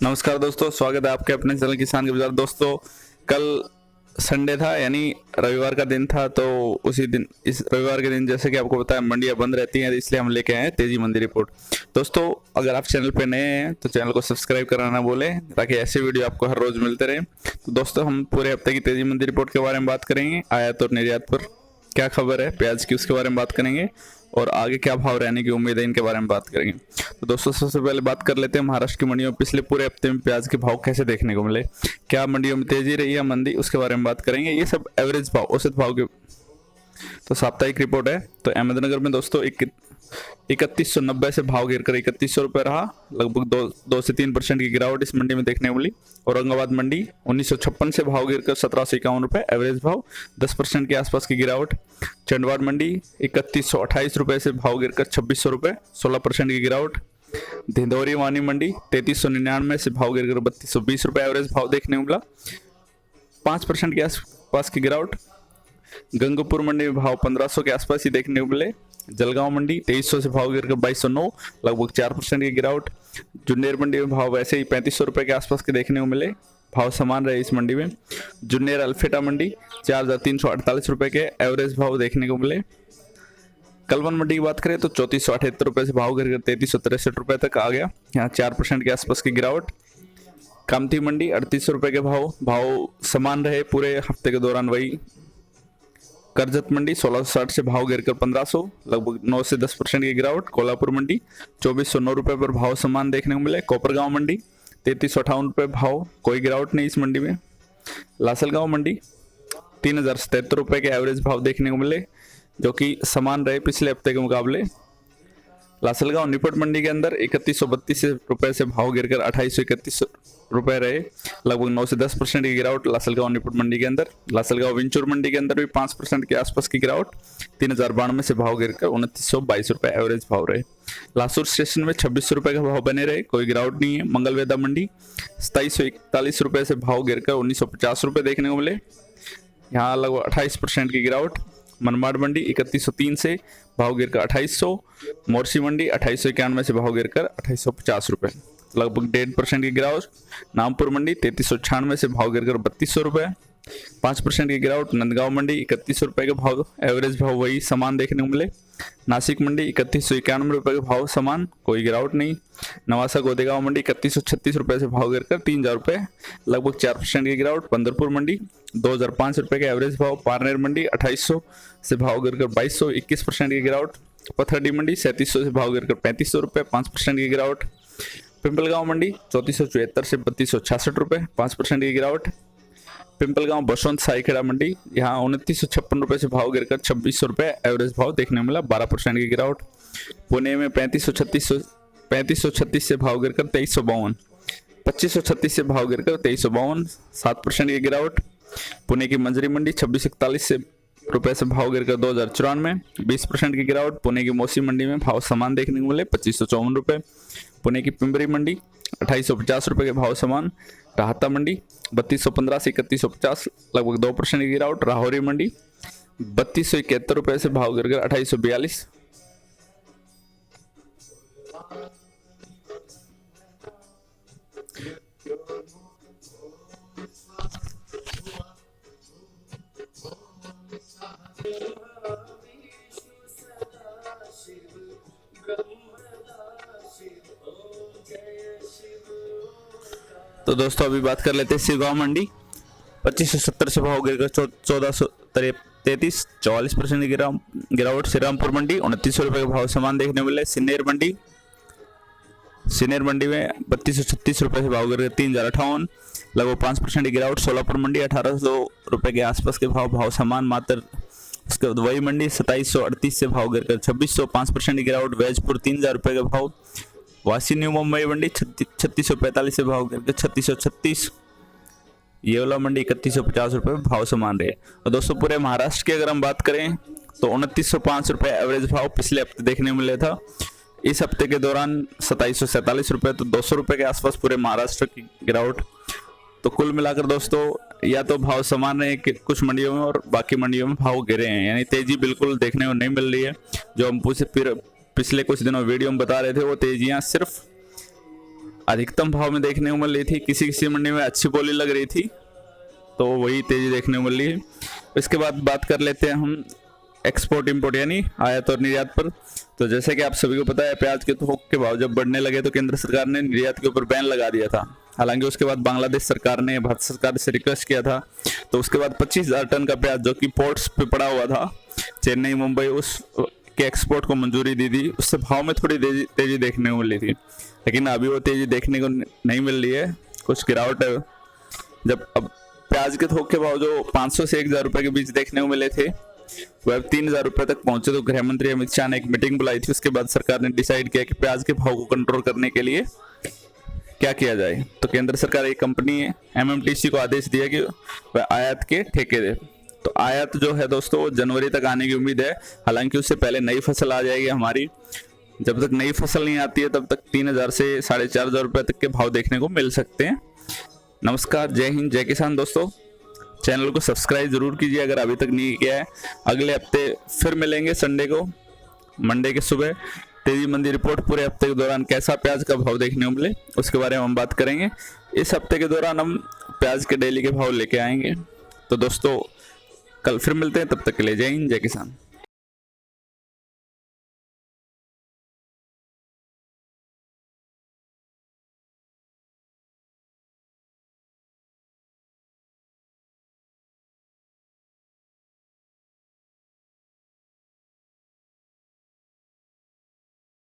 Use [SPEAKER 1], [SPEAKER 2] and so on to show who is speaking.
[SPEAKER 1] नमस्कार दोस्तों, स्वागत है आपके अपने चैनल किसान के बाजार। दोस्तों, कल संडे था यानी रविवार का दिन था, तो उसी दिन इस रविवार के दिन जैसे कि आपको पता है मंडियां बंद रहती हैं, इसलिए हम लेके आए हैं तेजी मंडी रिपोर्ट। दोस्तों, अगर आप चैनल पे नए हैं तो चैनल को सब्सक्राइब करना ना भूलें ताकि ऐसे वीडियो आपको हर रोज मिलते रहे। तो दोस्तों, हम पूरे हफ्ते की तेजी मंडी रिपोर्ट के बारे में बात करेंगे। आयात और निर्यात पर क्या खबर है प्याज की, उसके बारे में बात करेंगे और आगे क्या भाव रहने की उम्मीद है इनके बारे में बात करेंगे। तो दोस्तों, सबसे पहले बात कर लेते हैं महाराष्ट्र की मंडियों में पिछले पूरे हफ्ते में प्याज के भाव कैसे देखने को मिले, क्या मंडियों में तेजी रही या मंदी, उसके बारे में बात करेंगे। ये सब एवरेज भाव, औसत भाव के तो साप्ताहिक रिपोर्ट है। तो अहमदनगर में दोस्तों 3190 से भाव गिरकर 3100 रुपये रहा। लगभग 2 से 3% की गिरावट इस मंडी में देखने को मिली। औरंगाबाद मंडी 1956 से भाव गिरकर 1751 रुपये, एवरेज भाव 10% के आसपास की गिरावट। चंडवाड़ मंडी 3128 रुपये से भाव गिरकर 2600 रुपये, 16% की गिरावट। धिंदौरी वानी मंडी 3399 से भाव गिरकर 3220 रुपये, एवरेज भाव देखने को मिला, 5% के आसपास की गिरावट। गंगपुर मंडी में भाव 1500 के आसपास ही देखने को मिले। जलगांव मंडी 2300 से भाव गिरकर 2209, लगभग 4% की गिरावट। जुन्नेर मंडी में भाव वैसे ही 3500 रुपये के आसपास के देखने को मिले, भाव समान रहे इस मंडी में। जुन्नेर अल्फेटा मंडी 4348 रुपये के एवरेज भाव देखने को मिले। कलवन मंडी की बात करें तो 3478 रुपये से भाव गिरकर 3363 रुपये तक आ गया, यहाँ 4% के आसपास की गिरावट। कामती मंडी 3800 रुपये के भाव समान रहे पूरे हफ्ते के दौरान वही। करजत मंडी 1660 से भाव गिरकर 1500, लगभग 9 से 10% की गिरावट। कोल्हापुर मंडी 2409 रुपये पर भाव समान देखने को मिले। कोपरगांव मंडी 3358 रुपये भाव, कोई गिरावट नहीं इस मंडी में। लासलगांव मंडी 3077 रुपये के एवरेज भाव देखने को मिले, जो कि समान रहे पिछले हफ्ते के मुकाबले। लासलगांव निपट मंडी के अंदर 3132 रुपये से भाव गिरकर 2831 रुपये रहे, लगभग 9 से 10% की गिरावट लासलगांव निपट मंडी के अंदर। लासलगांव विंचूर मंडी के अंदर भी 5% के आसपास की गिरावट, 3092 से भाव गिरकर 2922 रुपये एवरेज भाव रहे। लासूर स्टेशन में 2600 रुपये का भाव बने रहे, कोई गिरावट नहीं है। मंगलवेदा मंडी 2741 रुपये से भाव गिरकर 1950 रुपये देखने को मिले, यहाँ लगभग 28% की गिरावट। मनमाड़ मंडी 3103 से भाव गिरकर 2800। मोरसी मंडी 2891 से भाव गिरकर 2850 रुपये, लगभग 1.5% की गिरावट। नामपुर मंडी 3396 से भाव गिरकर 3200 रुपये, 5% की गिरावट। नंदगांव मंडी 3100 रुपये के भाव, एवरेज भाव वही समान देखने को मिले। नासिक मंडी 3191 रुपये के भाव समान, कोई गिरावट नहीं। नवासा गोदेगांव मंडी 3136 रुपये से भाव गिरकर 3000 रुपये, लगभग 4% की गिरावट। पंदरपुर मंडी 2005 रुपये के एवरेज भाव। पारनेर मंडी 2800 से भाव गिरकर 2200, 21% की गिरावट। पथरडी मंडी 3700 से भाव गिरकर 3500 रुपये, 5% की गिरावट। पिंपलगांव मंडी 3474 से 3266 रुपये, 5% की गिरावट। पिंपलगांव बसवंत साईखेड़ा मंडी यहाँ 2956 रुपये से भाव गिरकर 2600 रुपये, एवरेज भाव देखने को मिला, 12% की गिरावट। पुणे में 3536 से भाव गिरकर 2352, 2536 से भाव गिरकर 2352, 7% की गिरावट। पुणे की मंजरी मंडी 2641 रुपये से भाव गिरकर 2094, 20% की गिरावट। पुणे की मौसी मंडी में भाव समान देखने को मिले, 2554 रुपये। पुणे की पिंपरी मंडी 2850 रुपये के भाव समान। राहता मंडी 3215 से 3150, लगभग 2% की गिरावट। राहौरी मंडी 3271 रुपये से भाव गिरकर 2842। तो दोस्तों, अभी बात कर लेते हैं सिरगांव मंडी 2570 से भाव गिरकर 1433, 44% की गिरावट। श्रीरामपुर मंडी 2900 रुपये के भाव समान देखने मिले। सिन्नेर मंडी में 3236 रुपये से भाव गिरकर 3058, लगभग 5% की गिरावट। सोलापुर मंडी 1800 रुपये के आसपास के भाव समान मात्र। उसके बाद वही मंडी 2738 से भाव गिरकर 2600, 5% की गिरावट। वैजपुर 3000 रुपये का भाव। वासी न्यू मुंबई मंडी 3645 से भाव गिरकर 3636। ये वाला मंडी 3150 रुपये भाव समान रहे। और दोस्तों, पूरे महाराष्ट्र की अगर हम बात करें तो 2905 रुपये एवरेज भाव पिछले हफ्ते देखने को मिले था। इस हफ्ते के दौरान 2747 रुपये, तो 200 रुपये के आसपास पूरे महाराष्ट्र की गिरावट। तो कुल मिलाकर दोस्तों, या तो भाव समान रहे कुछ मंडियों में और बाकी मंडियों में भाव गिरे हैं, यानी तेजी बिल्कुल देखने को नहीं मिल रही है। जो हम पिछले कुछ दिनों वीडियो में बता रहे थे, वो तेजियां सिर्फ अधिकतम भाव में देखने को मिल रही थी। किसी किसी मंडी में अच्छी बोली लग रही थी तो वही तेजी देखने को मिल रही है। इसके बाद बात कर लेते हैं हम एक्सपोर्ट इंपोर्ट यानी आयात और निर्यात पर। तो जैसे कि आप सभी को पता है, प्याज के थोक के भाव जब बढ़ने लगे तो केंद्र सरकार ने निर्यात के ऊपर बैन लगा दिया था। हालांकि उसके बाद बांग्लादेश सरकार ने भारत सरकार से रिक्वेस्ट किया था, तो उसके बाद 25,000 टन का प्याज जो कि पोर्ट्स पे पड़ा हुआ था चेन्नई मुंबई, उस के एक्सपोर्ट को मंजूरी दी थी। उससे भाव में थोड़ी तेजी देखने को मिली थी, लेकिन अभी वो तेजी देखने को नहीं मिल रही है, कुछ गिरावट है। जब अब प्याज के थोक के भाव जो 500 से 1,000 रुपए के बीच देखने को मिले थे, वह 3,000 रुपए तक पहुंचे। तो गृह मंत्री अमित शाह ने एक मीटिंग बुलाई थी। उसके बाद सरकार ने डिसाइड किया कि प्याज के भाव को कंट्रोल करने के लिए क्या किया जाए। तो केंद्र सरकार एक कंपनी MMTC को आदेश दिया कि वह आयात के ठेके दे। तो आयात जो है दोस्तों वो जनवरी तक आने की उम्मीद है। हालांकि उससे पहले नई फसल आ जाएगी हमारी। जब तक नई फसल नहीं आती है तब तक 3,000 से 4,500 रुपए तक के भाव देखने को मिल सकते हैं। नमस्कार, जय हिंद, जय किसान। दोस्तों चैनल को सब्सक्राइब जरूर कीजिए अगर अभी तक नहीं किया है। अगले हफ्ते फिर मिलेंगे संडे को, मंडे के सुबह। तेजी मंदी रिपोर्ट पूरे हफ्ते के दौरान कैसा प्याज का भाव देखने को मिले उसके बारे में हम बात करेंगे। इस हफ्ते के दौरान हम प्याज के डेली के भाव लेके आएंगे। तो दोस्तों कल फिर मिलते हैं, तब तक के लिए जय हिंद, जय किसान।